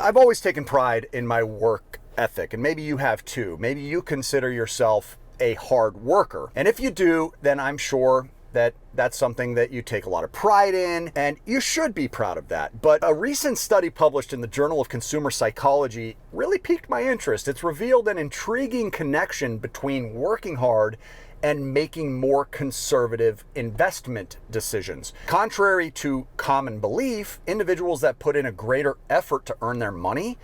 I've always taken pride in my work ethic, and maybe you have too. Maybe you consider yourself a hard worker. And if you do, then I'm sure that that's something that you take a lot of pride in, and you should be proud of that. But a recent study published in the Journal of Consumer Psychology really piqued my interest. It's revealed an intriguing connection between working hard and making more conservative investment decisions. Contrary to common belief, individuals that put in a greater effort to earn their money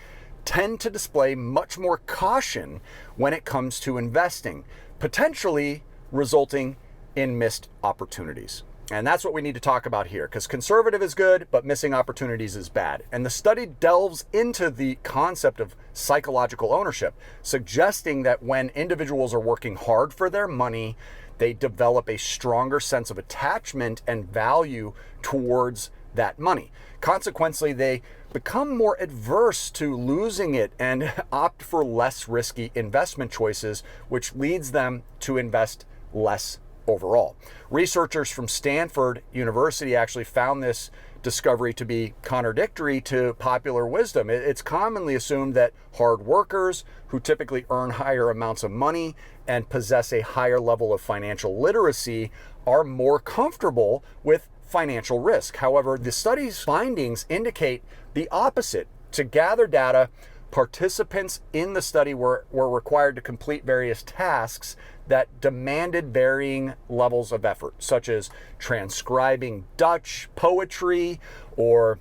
tend to display much more caution when it comes to investing, potentially resulting in missed opportunities. And that's what we need to talk about here, because conservative is good, but missing opportunities is bad. And the study delves into the concept of psychological ownership, suggesting that when individuals are working hard for their money, they develop a stronger sense of attachment and value towards that money. Consequently, they become more adverse to losing it and opt for less risky investment choices, which leads them to invest less overall. Researchers from Stanford University actually found this discovery to be contradictory to popular wisdom. It's commonly assumed that hard workers who typically earn higher amounts of money and possess a higher level of financial literacy are more comfortable with financial risk. However, the study's findings indicate the opposite. To gather data, participants in the study were required to complete various tasks that demanded varying levels of effort, such as transcribing Dutch poetry or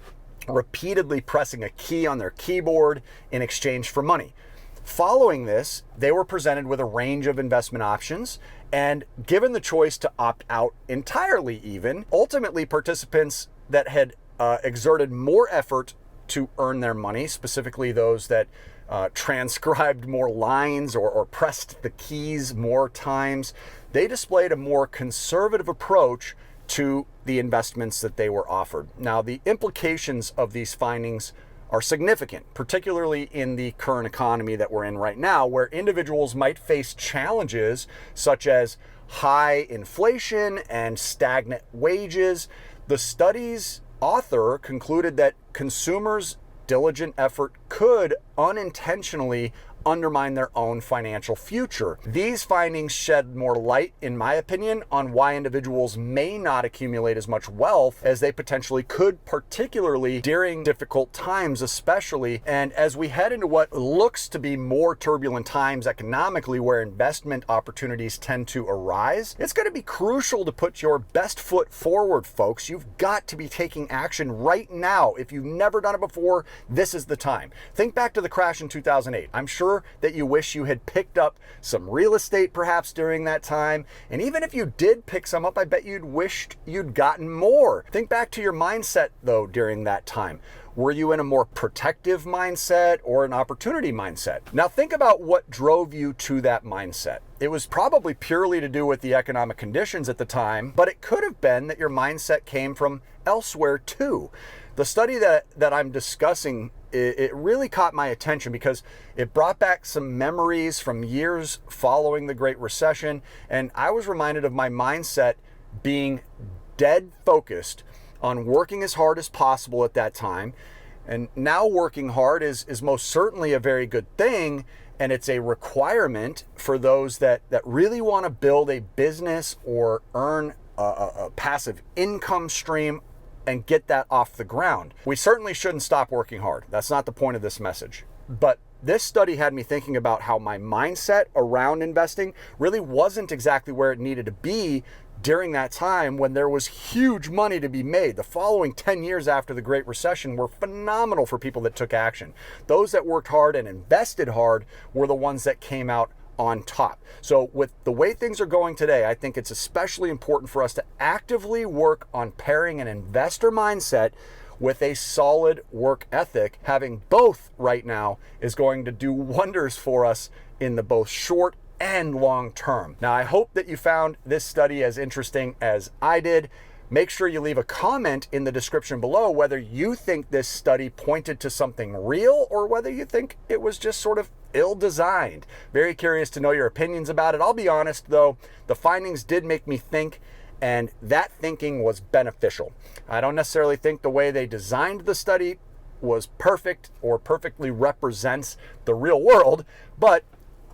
repeatedly pressing a key on their keyboard in exchange for money. Following this, they were presented with a range of investment options and given the choice to opt out entirely even. Ultimately, participants that had exerted more effort to earn their money, specifically those that transcribed more lines or pressed the keys more times, they displayed a more conservative approach to the investments that they were offered. Now, the implications of these findings are significant, particularly in the current economy that we're in right now, where individuals might face challenges such as high inflation and stagnant wages. The study's author concluded that consumers' diligent effort could unintentionally undermine their own financial future. These findings shed more light, in my opinion, on why individuals may not accumulate as much wealth as they potentially could, particularly during difficult times especially. And as we head into what looks to be more turbulent times economically, where investment opportunities tend to arise, it's going to be crucial to put your best foot forward, folks. You've got to be taking action right now. If you've never done it before, this is the time. Think back to the crash in 2008. I'm sure that you wish you had picked up some real estate perhaps during that time. And even if you did pick some up, I bet you'd wished you'd gotten more. Think back to your mindset though during that time. Were you in a more protective mindset or an opportunity mindset? Now think about what drove you to that mindset. It was probably purely to do with the economic conditions at the time, but it could have been that your mindset came from elsewhere too. The study that I'm discussing, it really caught my attention because it brought back some memories from years following the Great Recession, and I was reminded of my mindset being dead focused on working as hard as possible at that time. And now working hard is most certainly a very good thing, and it's a requirement for those that really want to build a business or earn a passive income stream and get that off the ground. We certainly shouldn't stop working hard. That's not the point of this message. But this study had me thinking about how my mindset around investing really wasn't exactly where it needed to be during that time when there was huge money to be made. The following 10 years after the Great Recession were phenomenal for people that took action. Those that worked hard and invested hard were the ones that came out on top. So with the way things are going today, I think it's especially important for us to actively work on pairing an investor mindset with a solid work ethic. Having both right now is going to do wonders for us in the both short and long term. Now, I hope that you found this study as interesting as I did. Make sure you leave a comment in the description below whether you think this study pointed to something real or whether you think it was just sort of ill-designed. Very curious to know your opinions about it. I'll be honest though, the findings did make me think, and that thinking was beneficial. I don't necessarily think the way they designed the study was perfect or perfectly represents the real world, but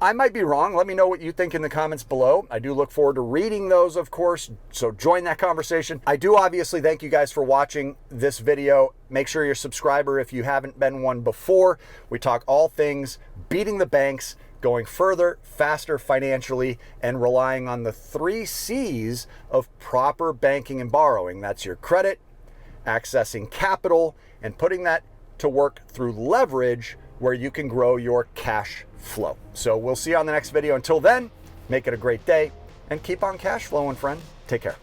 I might be wrong. Let me know what you think in the comments below. I do look forward to reading those, of course, so join that conversation. I do obviously thank you guys for watching this video. Make sure you're a subscriber if you haven't been one before. We talk all things beating the banks, going further, faster financially, and relying on the 3 C's of proper banking and borrowing. That's your credit, accessing capital, and putting that to work through leverage where you can grow your cash flow. So we'll see you on the next video. Until then, make it a great day and keep on cash flowing, friend. Take care.